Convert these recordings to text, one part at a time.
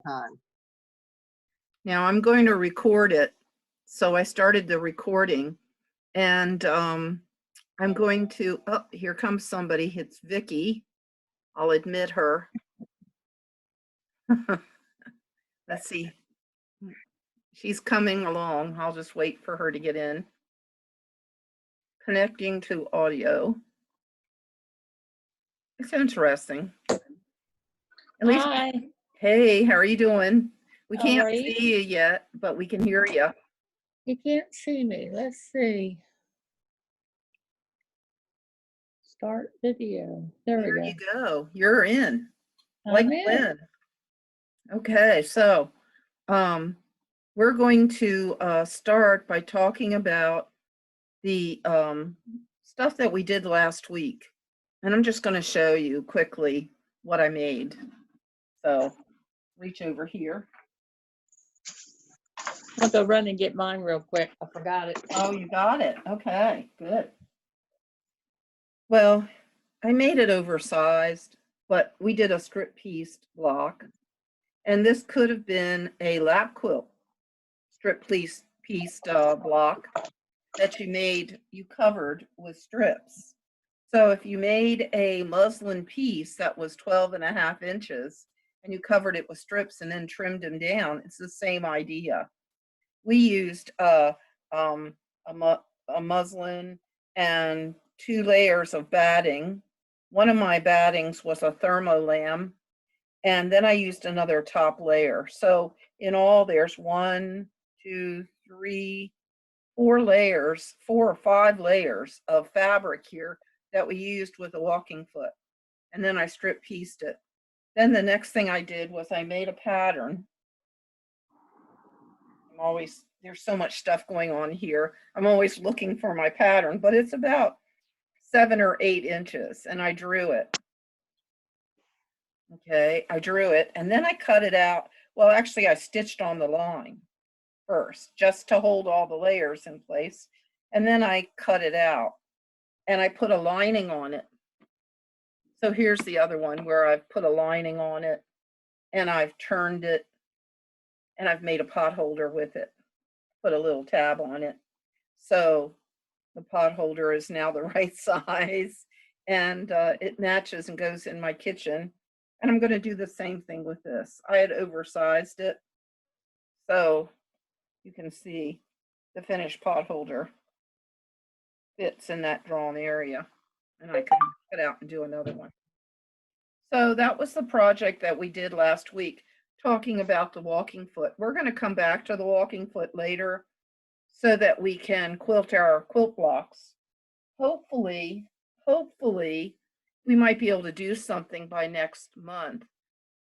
time. Now I'm going to record it. So I started the recording and I'm going to, oh, here comes somebody. It's Vicky. I'll admit her. Let's see. She's coming along. I'll just wait for her to get in. Connecting to audio. It's interesting. At least, Hi. hey, how are you doing? We How can't are you? see you yet, but we can hear you. You can't see me. Let's see. Start video. There we There go. you go. You're in. Like I'm in. when? Okay, so we're going to start by talking about the stuff that we did last week. And I'm just going to show you quickly what I made. So reach over here. I'll go run and get mine real quick. I forgot it. Oh, you got it. Okay, good. Well, I made it oversized, but we did a strip pieced block. And this could have been a lap quilt strip pieced block that you covered with strips. So if you made a muslin piece that was 12.5 inches and you covered it with strips and then trimmed them down, it's the same idea. We used a muslin and 2 layers of batting. One of my battings was a thermolam, and then I used another top layer. So in all, there's 1, 2, 3, 4 layers, 4 or 5 layers of fabric here that we used with a walking foot. And then I strip pieced it. Then the next thing I did was I made a pattern. There's so much stuff going on here. I'm always looking for my pattern, but it's about 7 or 8 inches, and I drew it. Okay, I drew it, and then I cut it out. Well, actually, I stitched on the line first, just to hold all the layers in place. And then I cut it out, and I put a lining on it. So here's the other one where I've put a lining on it, and I've turned it, and I've made a pot holder with it. Put a little tab on it. So the pot holder is now the right size, and it matches and goes in my kitchen. And I'm going to do the same thing with this. I had oversized it, so you can see the finished pot holder fits in that drawn area, and I can cut out and do another one. So that was the project that we did last week, talking about the walking foot. We're going to come back to the walking foot later so that we can quilt our quilt blocks. Hopefully, we might be able to do something by next month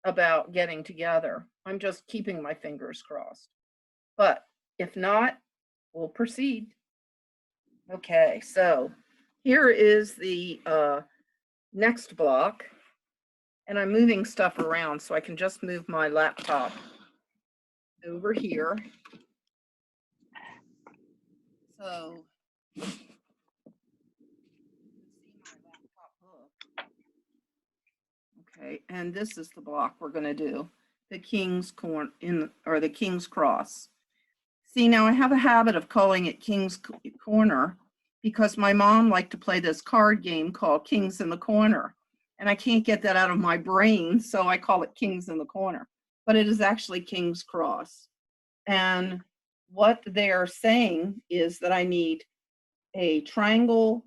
about getting together. I'm just keeping my fingers crossed. But if not, we'll proceed. Okay, so here is the next block. And I'm moving stuff around so I can just move my laptop over here. So you can see my laptop book. Okay, and this is the block we're going to do, the King's the King's Cross. See, now I have a habit of calling it King's Corner because my mom liked to play this card game called Kings in the Corner. And I can't get that out of my brain, so I call it Kings in the Corner. But it is actually King's Cross. And what they are saying is that I need a triangle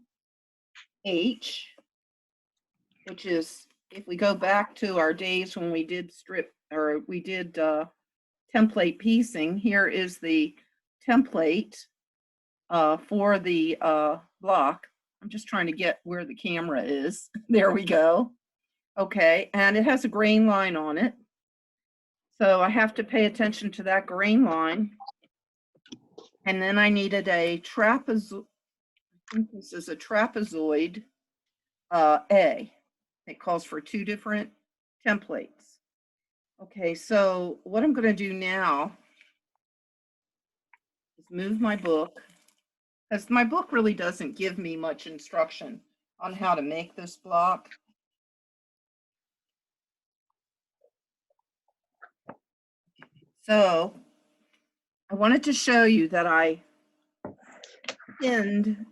H, which is, if we go back to our days when we did template piecing, here is the template for the block. I'm just trying to get where the camera is. There we go. Okay, and it has a grain line on it. So I have to pay attention to that grain line. And then I needed a trapezoid. I think this is a trapezoid A. It calls for 2 different templates. Okay, so what I'm going to do now is move my book, because my book really doesn't give me much instruction on how to make this block. So I wanted to show you that I pinned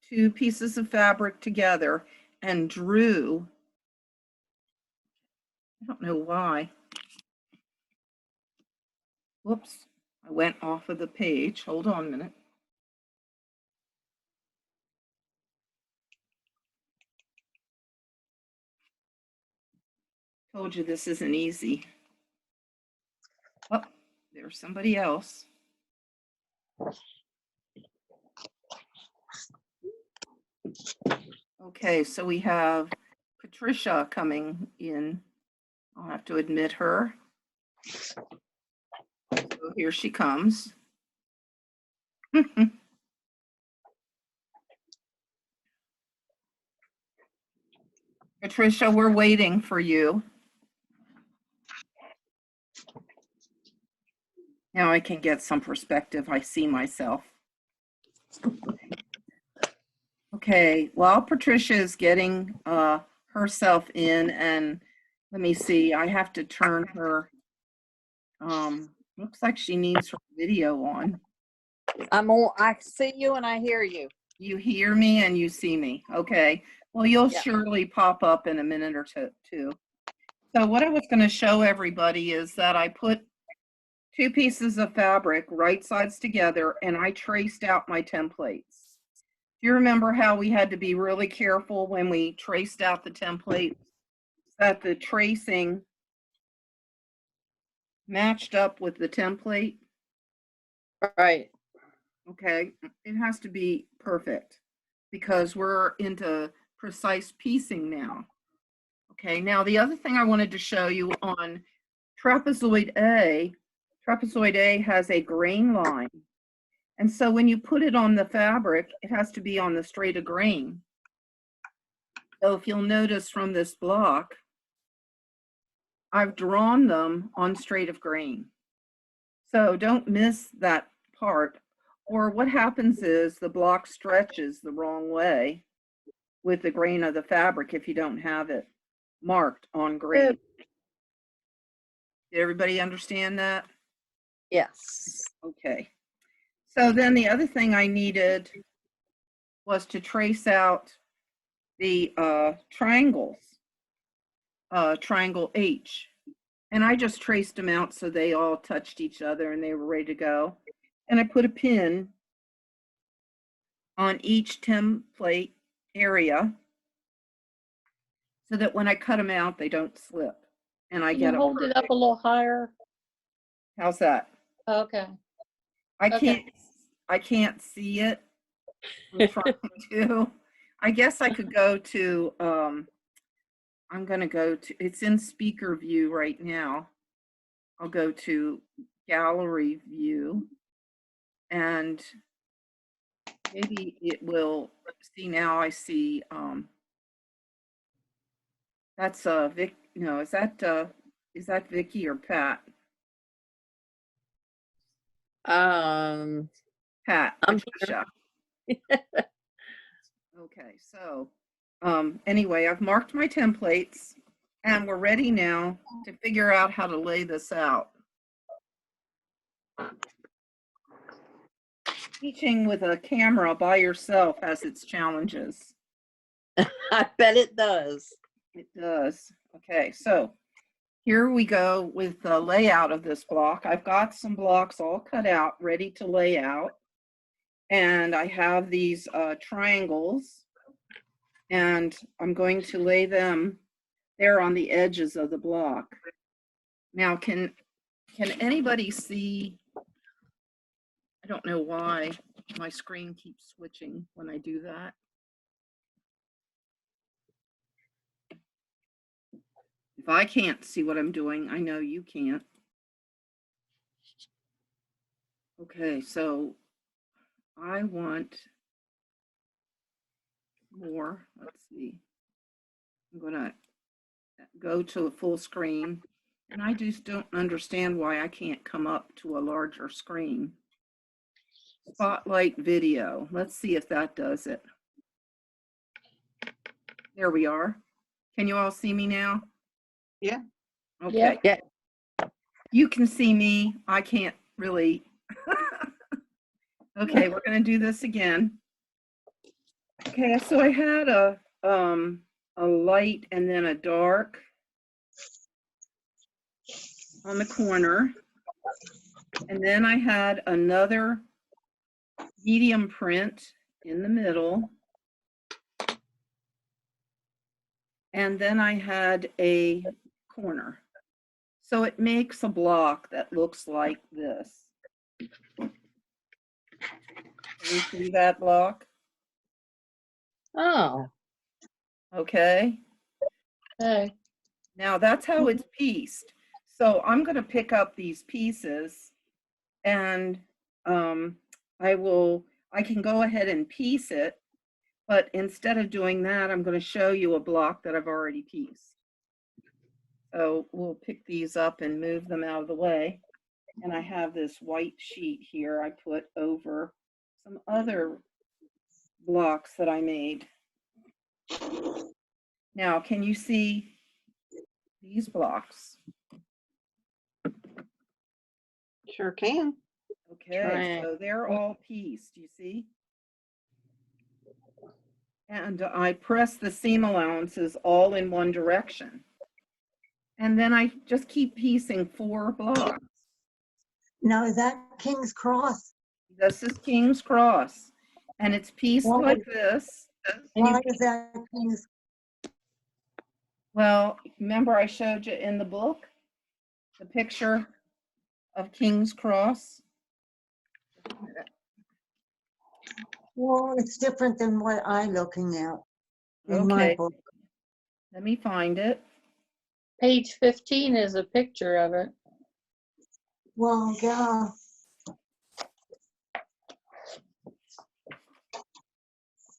2 pieces of fabric together and drew, I don't know why. Whoops, I went off of the page. Hold on a minute. Told you this isn't easy. Oh, there's somebody else. Okay, so we have Patricia coming in. I'll have to admit her. So here she comes. Patricia, we're waiting for you. Now I can get some perspective. I see myself. Okay, while Patricia is getting herself in, and let me see, I have to turn her, looks like she needs her video on. I see you and I hear you. You hear me and you see me. Okay. Well, you'll Yeah. surely pop up in a minute or two. So what I was going to show everybody is that I put 2 pieces of fabric right sides together and I traced out my templates. Do you remember how we had to be really careful when we traced out the template that the tracing matched up with the template? Right. Okay, it has to be perfect because we're into precise piecing now. Okay, now the other thing I wanted to show you on trapezoid A has a grain line. And so when you put it on the fabric, it has to be on the straight of grain. So if you'll notice from this block, I've drawn them on straight of grain. So don't miss that part. Or what happens is the block stretches the wrong way with the grain of the fabric if you don't have it marked on grain. Did everybody understand that? Yes. Okay. So then the other thing I needed was to trace out the triangles, triangle H. And I just traced them out so they all touched each other and they were ready to go. And I put a pin on each template area so that when I cut them out, they don't slip. And I Can get you them. hold it up a little higher? How's that? Okay. I Okay. can't see it. I'm trying to. I guess I could go to, I'm going to go to, it's in speaker view right now. I'll go to gallery view and maybe it will see now I see, that's Vic, no, is that Vicky or Pat? Pat, I'm Patricia. Okay, so anyway, I've marked my templates and we're ready now to figure out how to lay this out. Teaching with a camera by yourself has its challenges. I bet it does. It does. Okay, so here we go with the layout of this block. I've got some blocks all cut out, ready to lay out. And I have these triangles and I'm going to lay them there on the edges of the block. Now, can anybody see? I don't know why my screen keeps switching when I do that. If I can't see what I'm doing, I know you can't. Okay, so I want more. Let's see. I'm gonna go to a full screen, and I just don't understand why I can't come up to a larger screen. Spotlight video. Let's see if that does it. There we are. Can you all see me now? Yeah. Okay. Yeah. you can see me. I can't really. Okay, we're going to do this again. Okay, so I had a light and then a dark on the corner. And then I had another medium print in the middle. And then I had a corner. So it makes a block that looks like this. Can you see that block? Oh, Okay. Okay. Now that's how it's pieced. So I'm going to pick up these pieces and I can go ahead and piece it, but instead of doing that, I'm going to show you a block that I've already pieced. So we'll pick these up and move them out of the way. And I have this white sheet here I put over some other blocks that I made. Now, can you see these blocks? sure can. Okay, so they're all pieced, you see? And I press the seam allowances all in one direction. And then I just keep piecing 4 blocks. Now, is that King's Cross? This is King's Cross. And it's pieced Why- like this. And Why you, is that King's? well, remember I showed you in the book the picture of King's Cross? Well, it's different than what I'm looking at in my Okay, book. let me find it. Page 15 is a picture of it. Well, yeah,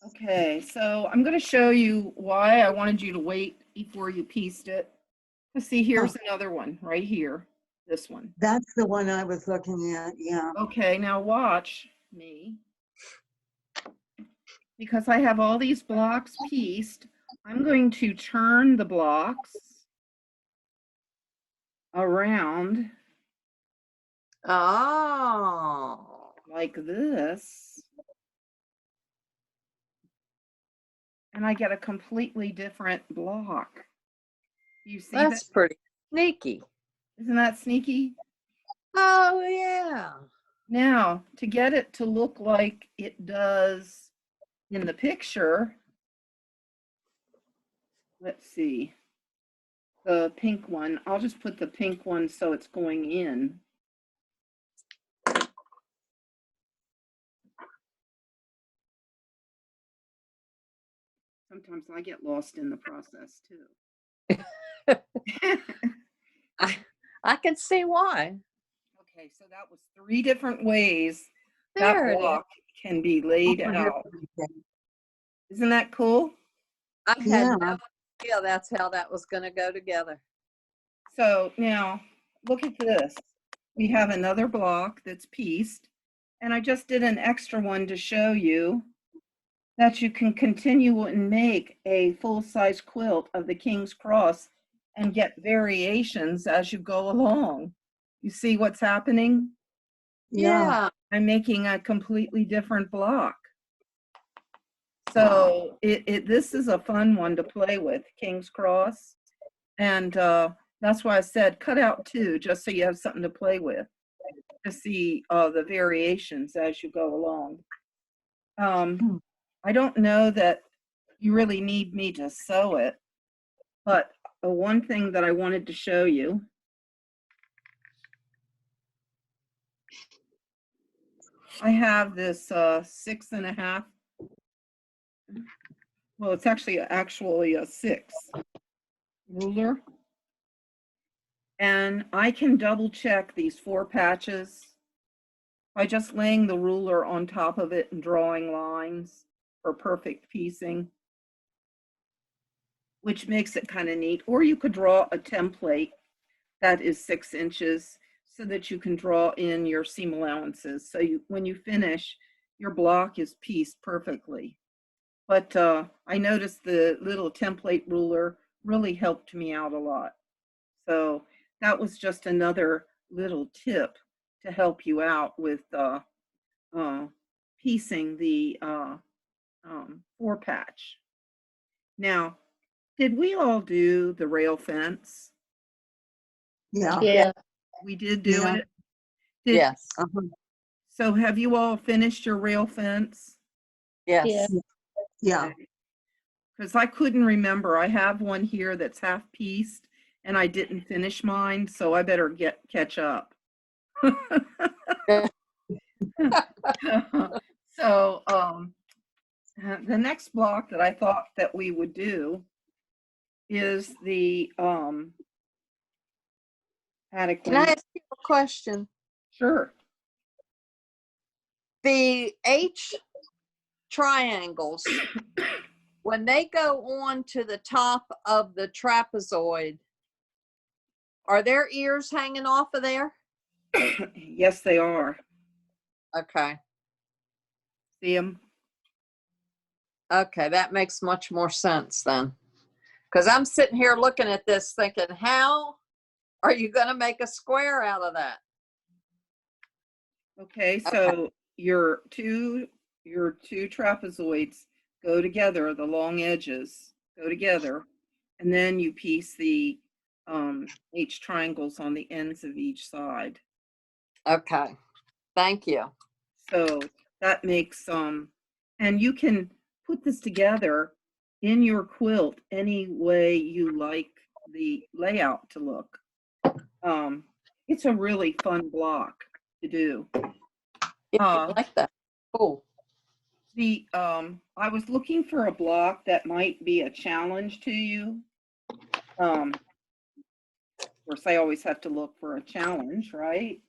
Okay, so I'm going to show you why I wanted you to wait before you pieced it. See, here's another one right here, this one. that's the one I was looking at, yeah. Okay, now watch me. Because I have all these blocks pieced, I'm going to turn the blocks around Oh, like this. And I get a completely different block. You see that's that? pretty sneaky. Isn't that sneaky? Oh, yeah. Now, to get it to look like it does in the picture, let's see, the pink one, I'll just put the pink one so it's going in. Sometimes I get lost in the process too. I can see why. Okay, so that was 3 different ways There that it is. block can be laid Oh, out. Isn't that cool? I had Yeah. no idea that's how that was going to go together. So now look at this. We have another block that's pieced, and I just did an extra one to show you that you can continue and make a full-size quilt of the King's Cross and get variations as you go along. You see what's happening? Yeah, I'm making a completely different block. So this is a fun one to play with, King's Cross. And that's why I said cut out 2, just so you have something to play with, to see the variations as you go along. I don't know that you really need me to sew it, but one thing that I wanted to show you, I have this 6.5, well, it's actually a 6 ruler. And I can double check these 4 patches by just laying the ruler on top of it and drawing lines for perfect piecing, which makes it kind of neat. Or you could draw a template that is 6 inches so that you can draw in your seam allowances. So when you finish, your block is pieced perfectly. But I noticed the little template ruler really helped me out a lot. So that was just another little tip to help you out with piecing the 4-patch. Now, did we all do the rail fence? Yeah. Yeah, We did do Yeah. it? Did, Yes, Uh-huh. So have you all finished your rail fence? yes. Yeah. Because I couldn't remember. I have one here that's half pieced and I didn't finish mine, so I better catch up. So the next block that I thought that we would do is the attic Can I window. ask you a question? Sure. The H triangles, when they go on to the top of the trapezoid, are their ears hanging off of there? Yes, they are. Okay. See them? Okay, that makes much more sense then. Because I'm sitting here looking at this thinking, how are you going to make a square out of that? Okay, so your two trapezoids go together, the long edges go together, and then you piece the H triangles on the ends of each side. Okay, thank you. So that makes and you can put this together in your quilt any way you like the layout to look. It's a really fun block to do. Yeah, I like that. Cool. I was looking for a block that might be a challenge to you. Of course, I always have to look for a challenge, right?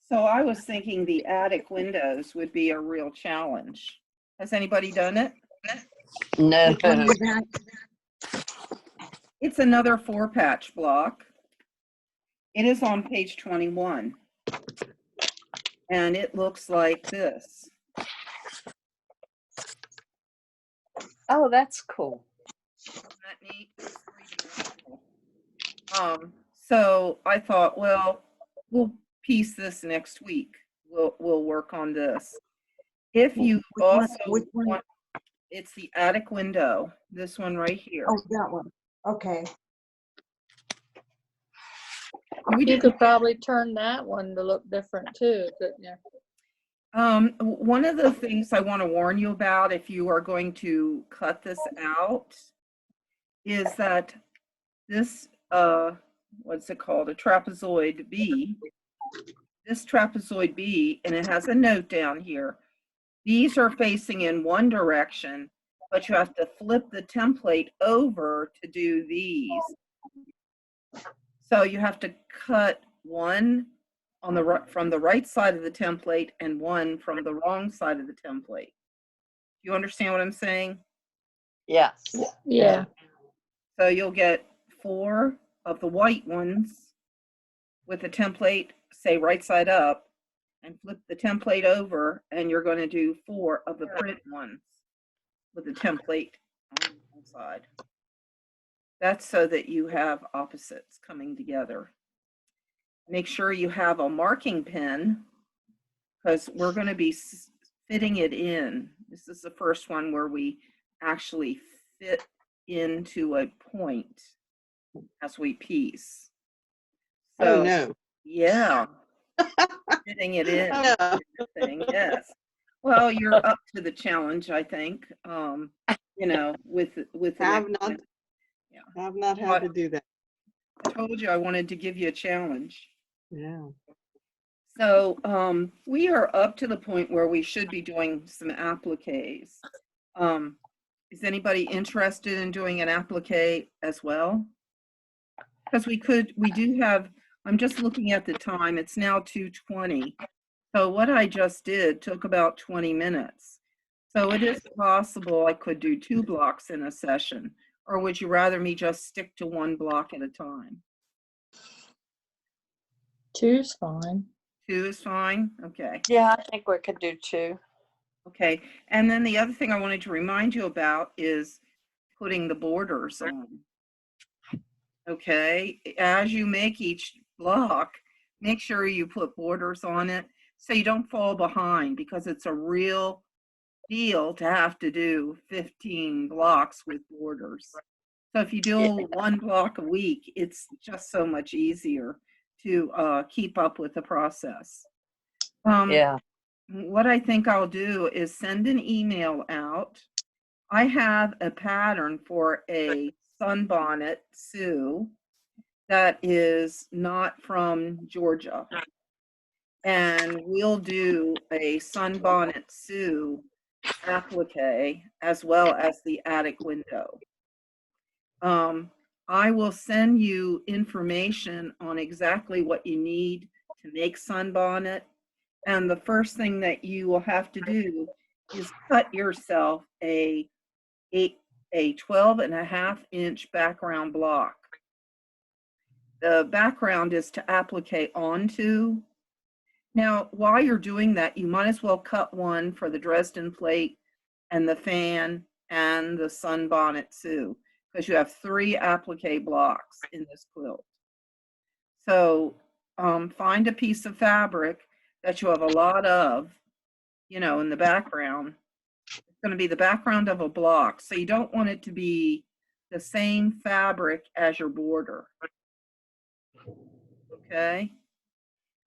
So I was thinking the attic windows would be a real challenge. Has anybody done it? No. Which one is that? It's another 4-patch block. It is on page 21. And it looks like this. Oh, that's cool. Isn't that neat? So I thought, well, we'll piece this next week. We'll work on this. If you Which one- also which one? want, it's the attic window, this one right here. Oh, that one. Okay. We you did, could probably turn that one to look different too, couldn't you? one of the things I want to warn you about if you are going to cut this out is that this, what's it called? A trapezoid B. This trapezoid B, and it has a note down here. These are facing in one direction, but you have to flip the template over to do these. So you have to cut one on the right, from the right side of the template and one from the wrong side of the template. Do you understand what I'm saying? Yes. Yeah, So you'll get 4 of the white ones with the template, say right side up, and flip the template over, and you're going to do 4 of the print ones with the template on the wrong side. That's so that you have opposites coming together. Make sure you have a marking pen because we're going to be fitting it in. This is the first one where we actually fit into a point as we piece. So, Oh, no. yeah, fitting it in. No. Thing, yes. Well, you're up to the challenge, I think. You know, with the Have next not, one. Yeah. have not had to do that. I told you I wanted to give you a challenge. Yeah. So we are up to the point where we should be doing some appliques. Is anybody interested in doing an applique as well? Because we do have, I'm just looking at the time, it's now 2:20. So what I just did took about 20 minutes. So it is possible I could do 2 blocks in a session, or would you rather me just stick to 1 block at a time? 2's fine. 2 is fine? Okay. Yeah, I think we could do 2. Okay. And then the other thing I wanted to remind you about is putting the borders on. Okay, as you make each block, make sure you put borders on it so you don't fall behind, because it's a real deal to have to do 15 blocks with borders. So if you do one block a week, it's just so much easier to keep up with the process. Yeah. What I think I'll do is send an email out. I have a pattern for a sunbonnet Sue that is not from Georgia. And we'll do a sunbonnet Sue applique as well as the attic window. I will send you information on exactly what you need to make sunbonnet. And the first thing that you will have to do is cut yourself a 12.5-inch background block. The background is to applique onto. Now, while you're doing that, you might as well cut one for the Dresden plate and the fan and the sunbonnet Sue, because you have 3 applique blocks in this quilt. So find a piece of fabric that you have a lot of, in the background. It's going to be the background of a block. So you don't want it to be the same fabric as your border. Okay.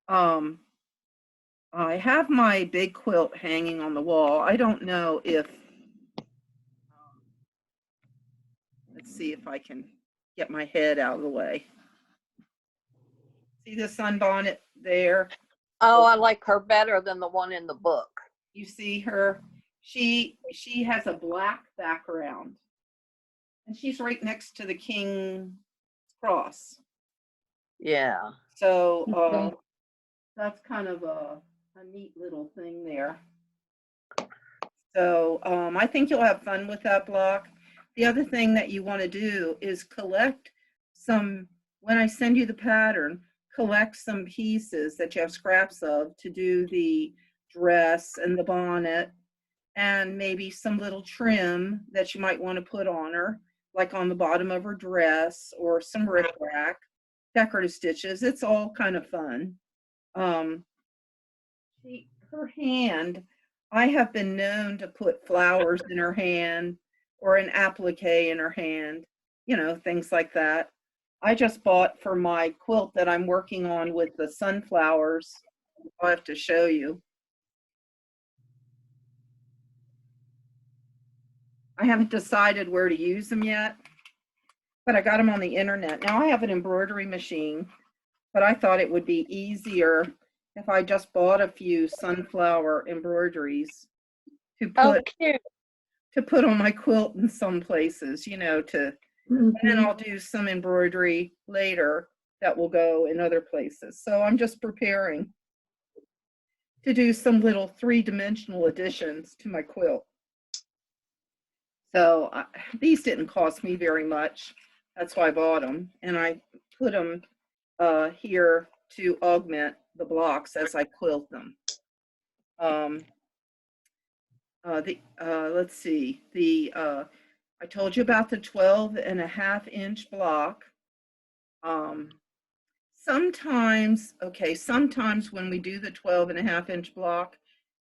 I have my big quilt hanging on the wall. I don't know if, let's see if I can get my head out of the way. See the sunbonnet there? Oh, I like her better than the one in the book. You see her? She has a black background, and she's right next to the King's Cross. Yeah. So Okay. that's kind of a neat little thing there. So I think you'll have fun with that block. The other thing that you want to do is collect some, when I send you the pattern, collect some pieces that you have scraps of to do the dress and the bonnet, and maybe some little trim that you might want to put on her, like on the bottom of her dress, or some rickrack, decorative stitches. It's all kind of fun. Her hand, I have been known to put flowers in her hand or an applique in her hand, things like that. I just bought for my quilt that I'm working on with the sunflowers. I'll have to show you. I haven't decided where to use them yet, but I got them on the internet. Now I have an embroidery machine, but I thought it would be easier if I just bought a few sunflower embroideries to Oh, put cute. on my quilt in some places, and then I'll do some embroidery later that will go in other places. So I'm just preparing to do some little 3-dimensional additions to my quilt. So these didn't cost me very much. That's why I bought them. And I put them here to augment the blocks as I quilt them. Let's see, I told you about the 12.5-inch block. Sometimes when we do the 12.5-inch block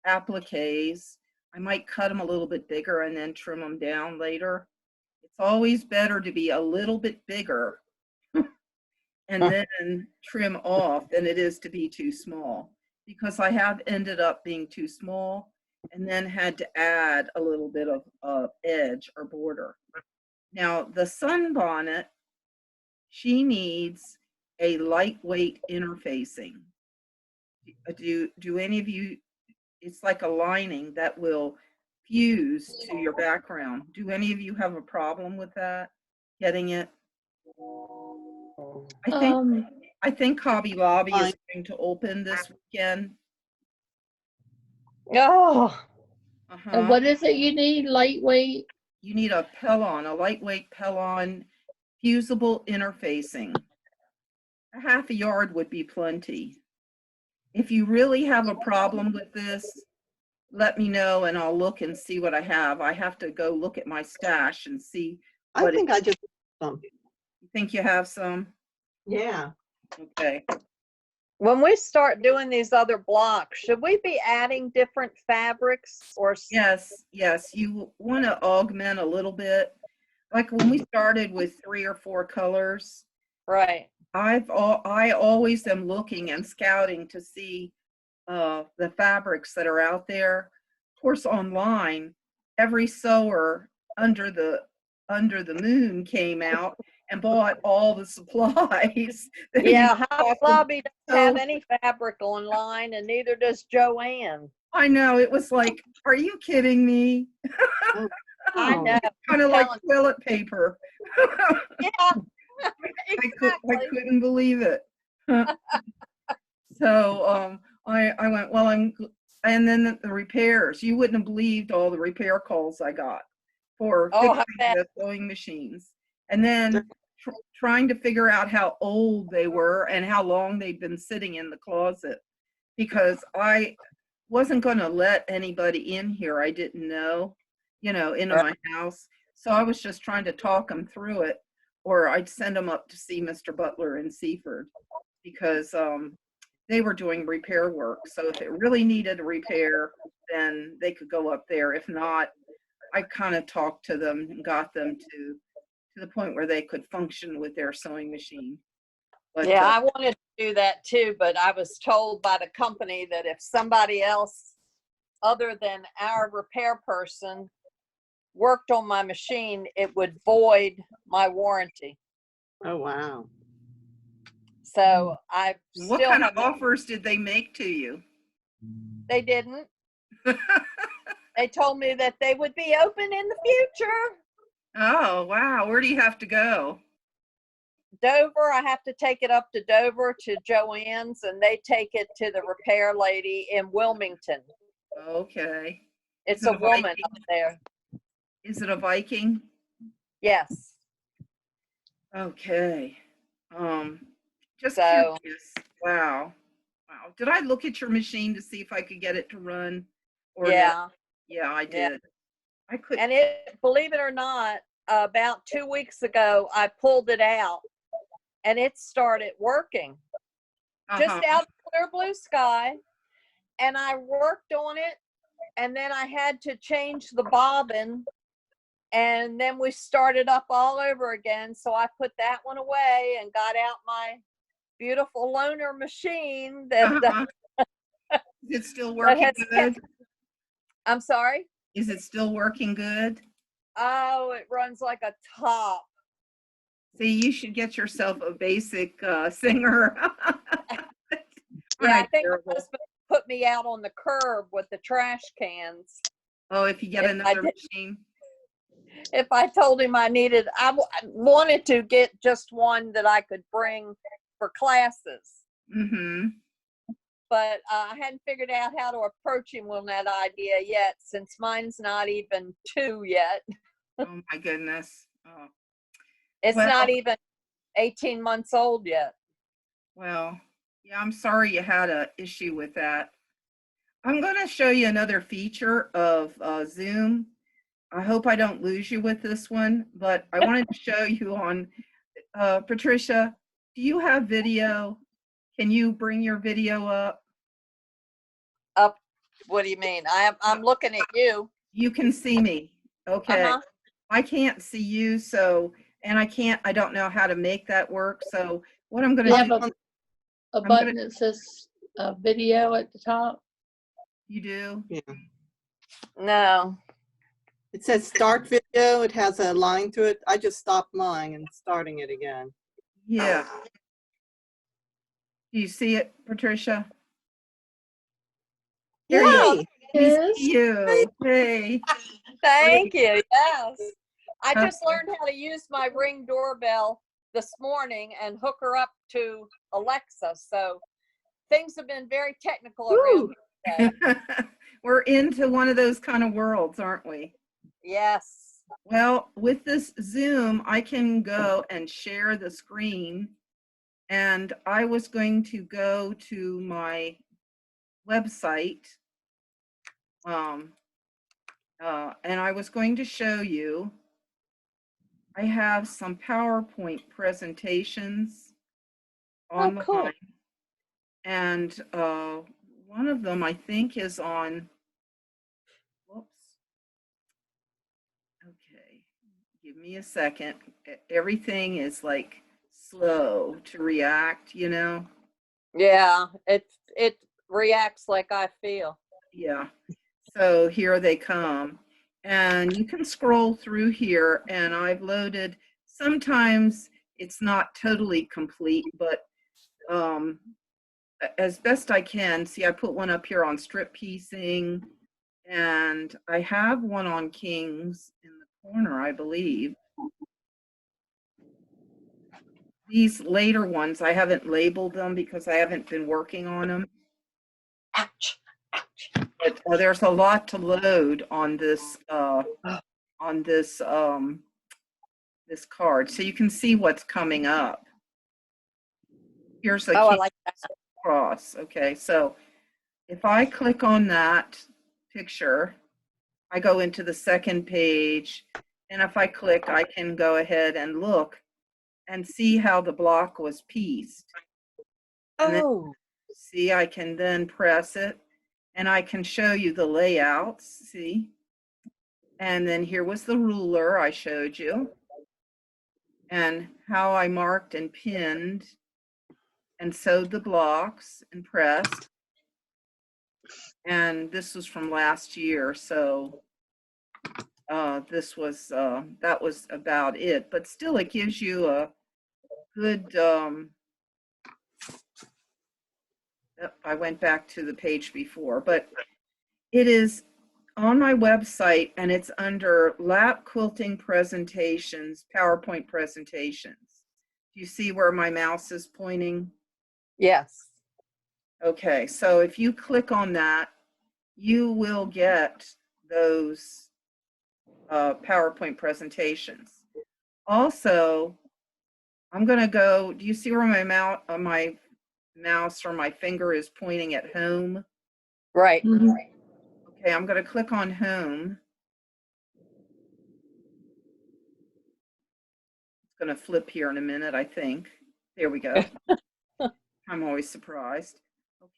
appliques, I might cut them a little bit bigger and then trim them down later. It's always better to be a little bit bigger and then trim off than it is to be too small, because I have ended up being too small and then had to add a little bit of edge or border. Now the sunbonnet, she needs a lightweight interfacing. Do any of you, it's like a lining that will fuse to your background. Do any of you have a problem with that, getting it? I think Hobby Lobby is going to open this weekend. Oh, And what is it you need? Lightweight? You need a lightweight Pellon fusible interfacing. A half a yard would be plenty. If you really have a problem with this, let me know and I'll look and see what I have. I have to go look at my stash and see. I think I just some. Think you have some? Yeah. Okay. When we start doing these other blocks, should we be adding different fabrics or? Yes, yes. You want to augment a little bit. Like when we started with 3 or 4 colors, Right. I always am looking and scouting to see the fabrics that are out there. Of course, online, every sewer under the moon came out and bought all the supplies. that you Yeah, Hobby bought. Lobby doesn't have So any fabric online, and neither does Joanne. I know it was like, are you kidding me? I Oh. know. Kind of like telling- toilet paper. Yeah, I exactly. couldn't believe it. So I went, well, and then the repairs, you wouldn't have believed all the repair calls I got for Oh, I fixing bet. the sewing machines. And then trying to figure out how old they were and how long they'd been sitting in the closet, because I wasn't going to let anybody in here I didn't know, into my house. So I was just trying to talk them through it, or I'd send them up to see Mr. Butler in Seaford, because they were doing repair work. So if it really needed a repair, then they could go up there. If not, I kind of talked to them and got them to the point where they could function with their sewing machine. But Yeah, I wanted to do that too, but I was told by the company that if somebody else other than our repair person worked on my machine, it would void my warranty. Oh, wow. So I what still kind of have not, offers did they make to you? they didn't. They told me that they would be open in the future. Oh, wow. Where do you have to go? Dover, I have to take it up to Dover to Joanne's, and they take it to the repair lady in Wilmington. Okay. It's Is it a woman Viking? up there. Is it a Viking? Yes. Okay. Just So- curious. Wow. Wow. Did I look at your machine to see if I could get it to run? Or no? Yeah. Yeah, I Yeah. did. I could. And it, believe it or not, about 2 weeks ago, I pulled it out and it started working just Uh-huh. out of clear blue sky. And I worked on it, and then I had to change the bobbin, and then we started up all over again. So I put that one away and got out my beautiful loaner machine that, Uh-huh. Is it still that working has good? kept, I'm sorry. Is it still working good? Oh, it runs like a top. See, you should get yourself a basic singer. Yeah, I think my Terrible. husband put me out on the curb with the trash cans. Oh, if you get If I another did- machine. If I told him I wanted to get just one that I could bring for classes, Mm-hmm. but I hadn't figured out how to approach him on that idea yet, since mine's not even 2 yet. Oh my goodness. Oh, It's Well- not even 18 months old yet. well, yeah, I'm sorry you had a issue with that. I'm going to show you another feature of Zoom. I hope I don't lose you with this one, but I wanted to show you on, Patricia, do you have video? Can you bring your video up? What do you mean? I'm looking at you. You can see me. Okay. Uh-huh. I can't see you, so, and I don't know how to make that work. So what I'm going You to have do, a gonna- button that says video at the top. you do? Yeah. No. It says start video. It has a line through it. I just stopped mine and starting it again. Yeah. Do you see it, Patricia? There you go. Yay! We Yes. see you. Hey. Thank you. Yes. I Okay. just learned how to use my Ring doorbell this morning and hook her up to Alexa. So things have been very technical around Woo. here today. We're into one of those kind of worlds, aren't we? Yes. Well, with this Zoom, I can go and share the screen. And I was going to go to my website. And I was going to show you. I have some PowerPoint presentations Oh, online, cool. and one of them I think is on, whoops. Okay, give me a second. Everything is like slow to react, you know? Yeah, it reacts like I feel. Yeah. So here they come. And you can scroll through here, and I've loaded, sometimes it's not totally complete, but as best I can. See, I put one up here on strip piecing, and I have one on Kings in the corner, I believe. These later ones, I haven't labeled them because I haven't been working on them. Ouch. But there's a lot to load on this this card, so you can see what's coming up. Here's a Oh, I Kings like that. Cross. Okay, so if I click on that picture, I go into the second page, and if I click, I can go ahead and look and see how the block was pieced. And then, Oh, see, I can then press it, and I can show you the layouts, see? And then here was the ruler I showed you, and how I marked and pinned and sewed the blocks and pressed. And this was from last year, so this was that was about it. But still, it gives you a good. I went back to the page before, but it is on my website, and it's under lap quilting presentations, PowerPoint presentations. Do you see where my mouse is pointing? yes. Okay, so if you click on that, you will get those PowerPoint presentations. Also, I'm going to go, do you see where my mouse or my finger is pointing at home? Right. Okay, I'm going to click on home. It's going to flip here in a minute, I think. There we go. I'm always surprised.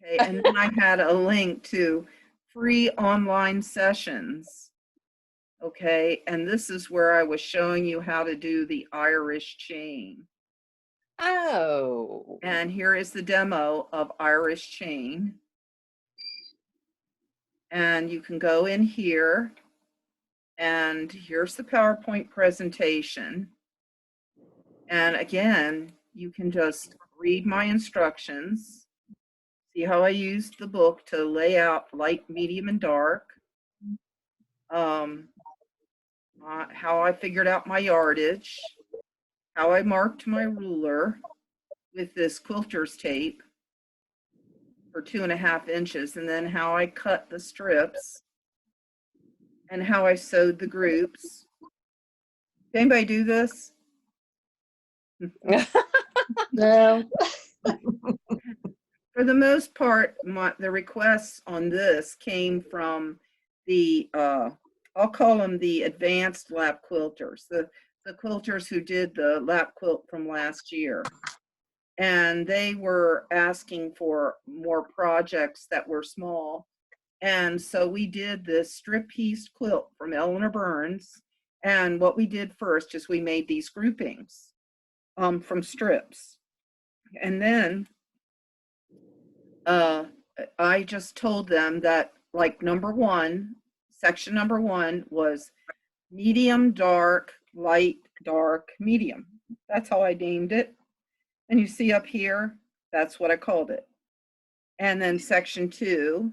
Okay, and then I had a link to free online sessions. Okay, and this is where I was showing you how to do the Irish chain. Oh. And here is the demo of Irish chain. And you can go in here, and here's the PowerPoint presentation. And again, you can just read my instructions. See how I used the book to lay out light, medium, and dark. How I figured out my yardage. How I marked my ruler with this quilter's tape for 2.5 inches, and then how I cut the strips and how I sewed the groups. Did anybody do this? No. For the most part, the requests on this came from the, I'll call them the advanced lap quilters, the quilters who did the lap quilt from last year. And they were asking for more projects that were small. And so we did this strip piece quilt from Eleanor Burns. And what we did first is we made these groupings from strips. And then I just told them that, like, section number one was medium, dark, light, dark, medium. That's how I named it. And you see up here, that's what I called it. And then section 2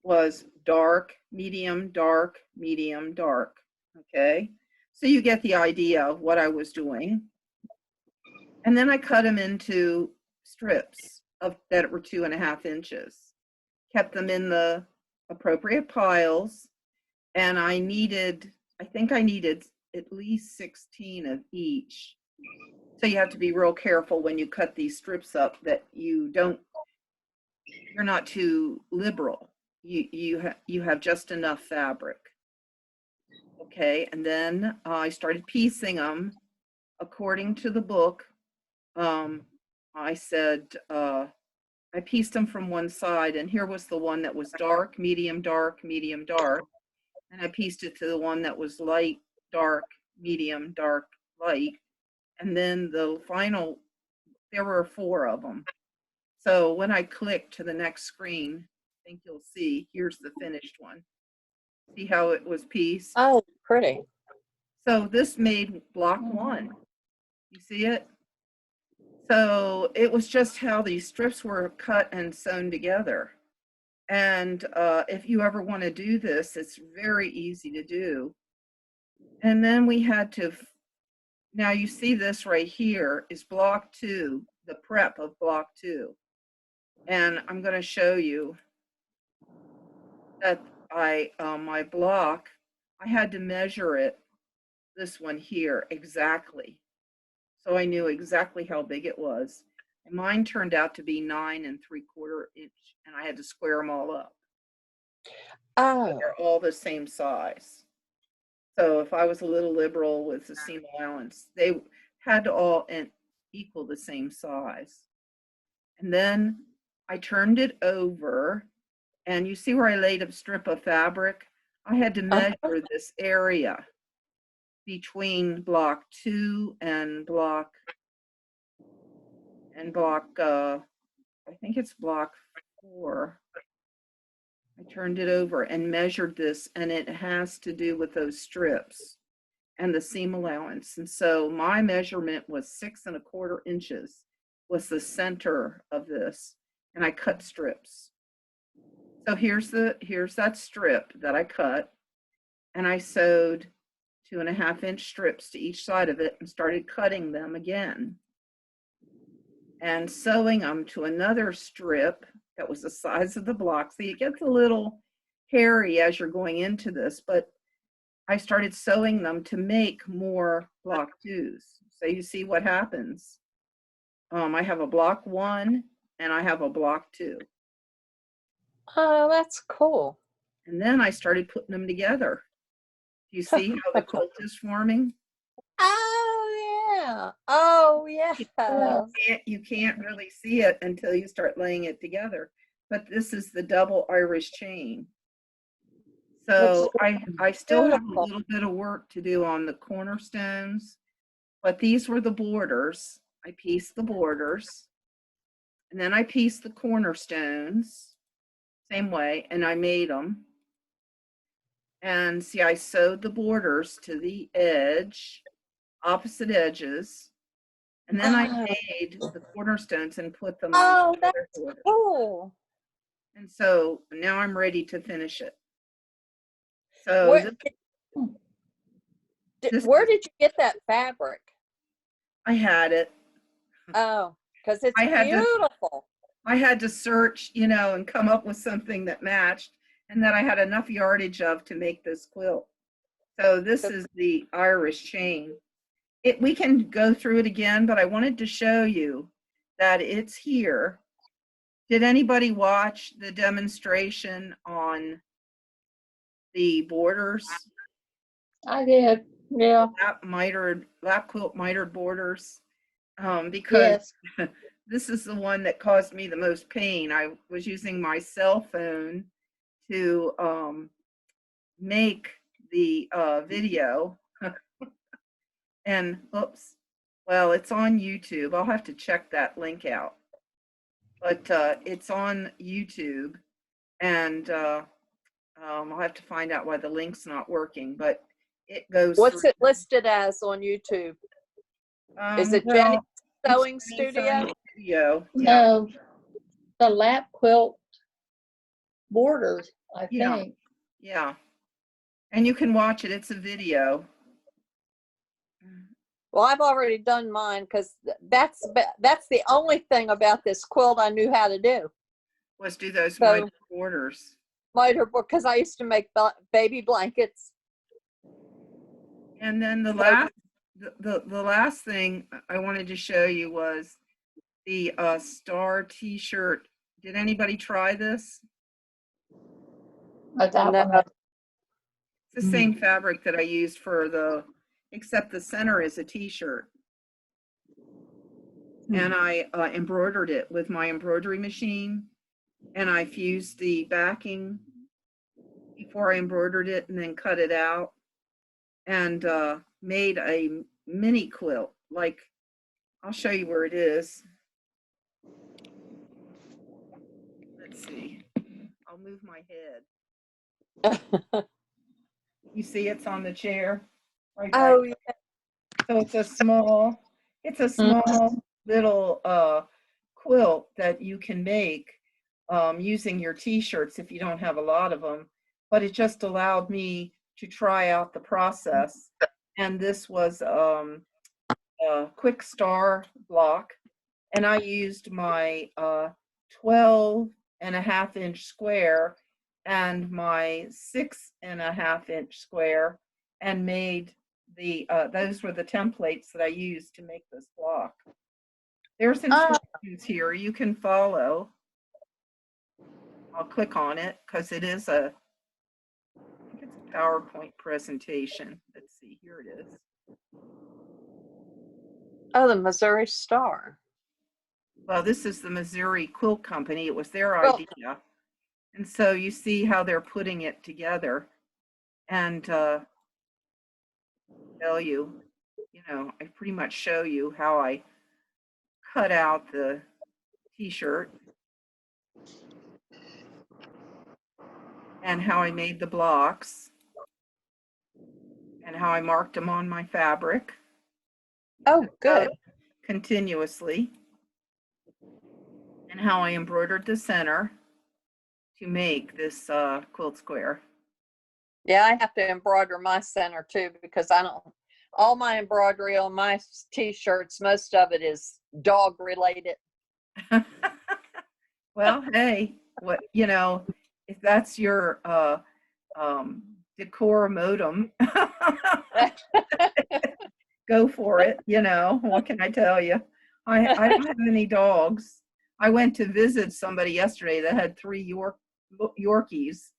was dark, medium, dark, medium, dark. Okay, so you get the idea of what I was doing. And then I cut them into strips that were 2.5 inches. Kept them in the appropriate piles, and I think I needed at least 16 of each. So you have to be real careful when you cut these strips up that you're not too liberal. You have just enough fabric. Okay, and then I started piecing them, according to the book, I said, I pieced them from one side, and here was the one that was dark, medium, dark, medium, dark. And I pieced it to the one that was light, dark, medium, dark, light. And then the final, there were 4 of them. So when I click to the next screen, I think you'll see, here's the finished one. See how it was pieced? Oh, pretty. So this made block 1. You see it? So it was just how these strips were cut and sewn together. And if you ever want to do this, it's very easy to do. And then we had to, now you see this right here is block 2, the prep of block 2. And I'm going to show you that my block, I had to measure it, this one here, exactly. So I knew exactly how big it was. And mine turned out to be 9 3/4 inch, and I had to square them all up. Oh, They're all the same size. So if I was a little liberal with the seam allowance, they had to all equal the same size. And then I turned it over, and you see where I laid a strip of fabric? I had to measure this area between block 2 and block, I think it's block 4. I turned it over and measured this, and it has to do with those strips and the seam allowance. And so my measurement was 6 1/4 inches was the center of this, and I cut strips. So here's that strip that I cut, and I sewed 2 1/2 inch strips to each side of it and started cutting them again and sewing them to another strip that was the size of the block. See, it gets a little hairy as you're going into this, but I started sewing them to make more block 2s. So you see what happens. I have a block 1 and I have a block 2. oh, that's cool. And then I started putting them together. Do you see how the quilt is forming? Oh, yeah. Oh, yeah. You can't really see it until you start laying it together. But this is the double Irish chain. So I still have a beautiful. little bit of work to do on the cornerstones, but these were the borders. I pieced the borders, and then I pieced the cornerstones, same way, and I made them. And see, I sewed the borders to the edge, opposite edges, and then I made the cornerstones and put them on Oh, the other that's border. cool. And so now I'm ready to finish it. So Where, this where is- did you get that fabric? I had it. Oh, because it's I had to- beautiful. I had to search, and come up with something that matched and that I had enough yardage of to make this quilt. So this is the Irish chain. We can go through it again, but I wanted to show you that it's here. Did anybody watch the demonstration on the borders? I did, yeah, Lap quilt mitered borders? Because yes. this is the one that caused me the most pain. I was using my cell phone to make the video. And oops, well, it's on YouTube. I'll have to check that link out. But it's on YouTube, and I'll have to find out why the link's not working, but it goes What's through. it listed as on YouTube? Is it Well, Jenny's it's Sewing Jenny's Studio? Sewing Studio. Yeah. No, the lap quilt borders, I Yeah. think. Yeah. And you can watch it. It's a video. Well, I've already done mine because that's the only thing about this quilt I knew how to do. Was do those So- mitered borders. Mitered because I used to make baby blankets. And then the last thing I wanted to show you was the star t-shirt. Did anybody try this? But that No. one, It's the same fabric that I used for except the center is a t-shirt. and I embroidered it with my embroidery machine, and I fused the backing before I embroidered it and then cut it out, and made a mini quilt. Like, I'll show you where it is. Let's see. I'll move my head. You see it's on the chair right back. Oh, yeah. So it's a small little quilt that you can make using your t-shirts if you don't have a lot of them. But it just allowed me to try out the process. And this was a quick star block. And I used my 12.5-inch square and my 6.5-inch square and made the, those were the templates that I used to make this block. There's instructions here you can follow. I'll click on it because it is I think it's a PowerPoint presentation. Let's see, here it is. Oh, the Missouri Star. Well, this is the Missouri Quilt Company. It was their Well- idea. And so you see how they're putting it together. And tell you, I pretty much show you how I cut out the t-shirt and how I made the blocks and how I marked them on my fabric Oh, good. continuously, and how I embroidered the center to make this quilt square. Yeah, I have to embroider my center too because I don't. All my embroidery on my t-shirts, most of it is dog related. Well, hey, if that's your decor modem, go for it. What can I tell you? I don't have any dogs. I went to visit somebody yesterday that had 3 Yorkies,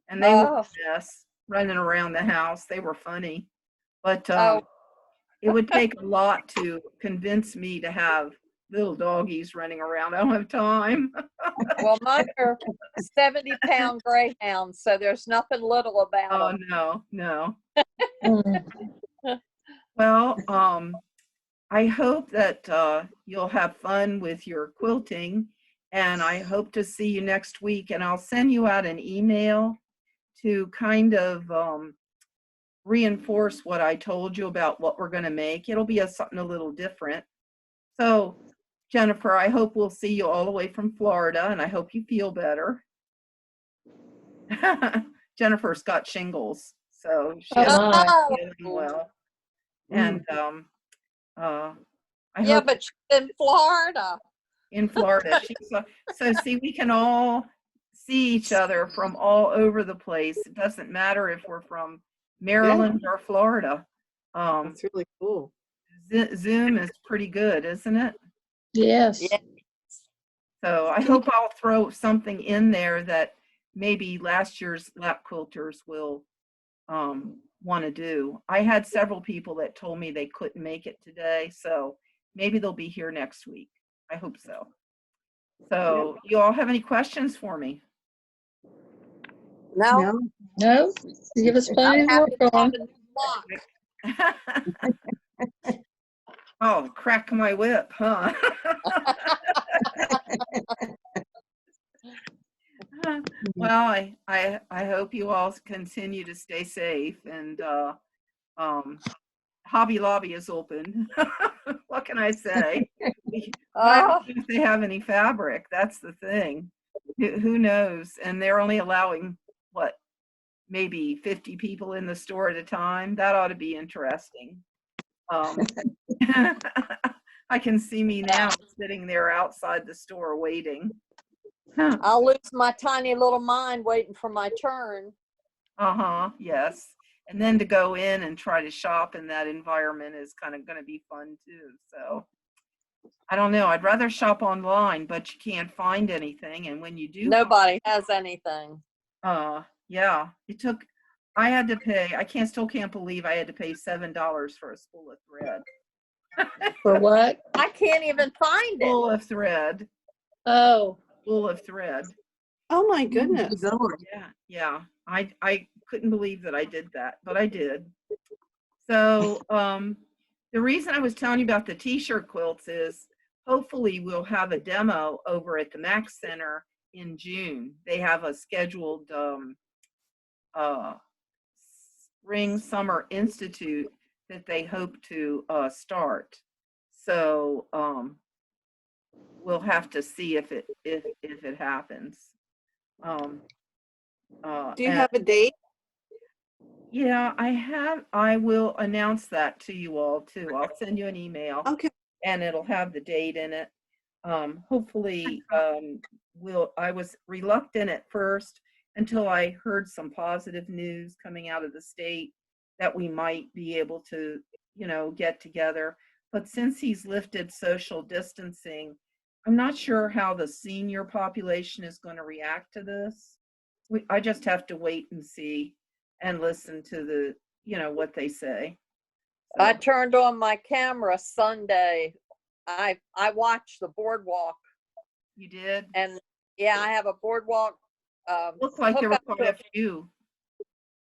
and they were a mess running around the house. They were funny, but it would take a lot to convince me to have little doggies running around. I don't have time. Well, mine are 70-pound greyhounds, so there's nothing little about Oh, them. no. Mm. Well, I hope that you'll have fun with your quilting, and I hope to see you next week. And I'll send you out an email to kind of reinforce what I told you about what we're going to make. It'll be something a little different. So, Jennifer, I hope we'll see you all the way from Florida, and I hope you feel better. Jennifer's got shingles, so she Oh, hasn't my. Oh, been feeling well. And I yeah, hope but she's in Florida. in Florida. So see, we can all see each other from all over the place. It doesn't matter if we're from Maryland or Florida. That's really cool. Zoom is pretty good, isn't it? Yes. Yeah. So I hope I'll throw something in there that maybe last year's lap quilters will want to do. I had several people that told me they couldn't make it today, so maybe they'll be here next week. I hope so. So you all have any questions for me? No, No, No, you give us plenty I'm to happy work to have on. a new block. Oh, crack my whip, huh? Well, I hope you all continue to stay safe, and Hobby Lobby is open. What can I say? I don't know if they have any fabric. That's the thing. Who knows? And they're only allowing what, maybe 50 people in the store at a time. That ought to be interesting. I can see me now sitting there outside the store waiting. I'll lose my tiny little mind waiting for my turn. Yes. And then to go in and try to shop in that environment is kind of going to be fun too. So I don't know. I'd rather shop online, but you can't find anything. And when you do, Nobody has anything. yeah, I had to pay, still can't believe I had to pay $7 for a spool of thread. For what? I can't even find it. Full of thread, Oh, full of thread. Oh my goodness. Lord. Yeah. I couldn't believe that I did that, but I did. So the reason I was telling you about the t-shirt quilts is hopefully we'll have a demo over at the Mac Center in June. They have a scheduled Spring Summer Institute that they hope to start. So we'll have to see if it happens. Do you have a date? Yeah, I will announce that to you all too. I'll send you an email Okay. and it'll have the date in it. Hopefully, I was reluctant at first until I heard some positive news coming out of the state that we might be able to, get together. But since he's lifted social distancing, I'm not sure how the senior population is going to react to this. I just have to wait and see and listen to the, what they say. I So, turned on my camera Sunday. I watched the boardwalk, you did? and yeah, I have a boardwalk. Looked like there were hookup quite a few.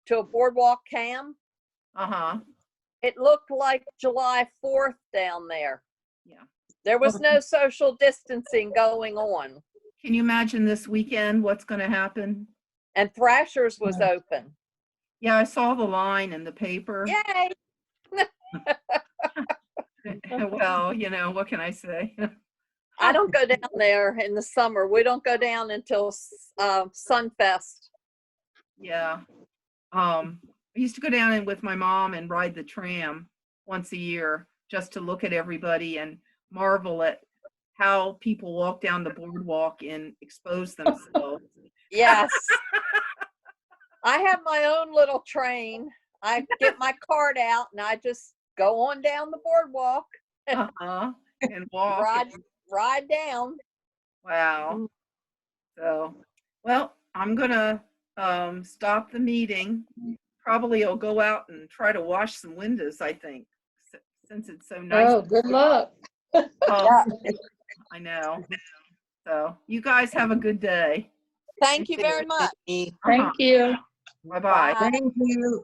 to a boardwalk cam. Uh-huh. It looked like July 4th down there. Yeah. There was no social distancing going on, Can you imagine this weekend what's going to happen? and Thrasher's was open. Yeah, I saw the line in the paper. Yay! Well, what can I say? I don't go down there in the summer. We don't go down until Sunfest. Yeah. I used to go down and with my mom and ride the tram once a year just to look at everybody and marvel at how people walk down the boardwalk and expose themselves. Yes. I have my own little train. I get my card out and I just go on down the boardwalk, Uh-huh. And walk. ride down. Wow. So, well, I'm gonna stop the meeting. Probably I'll go out and try to wash some windows, I think, since it's so nice. oh, good luck. Oh, I know. So you guys have a good day. Thank you very much. Thank you. Bye-bye. Bye. Thank you.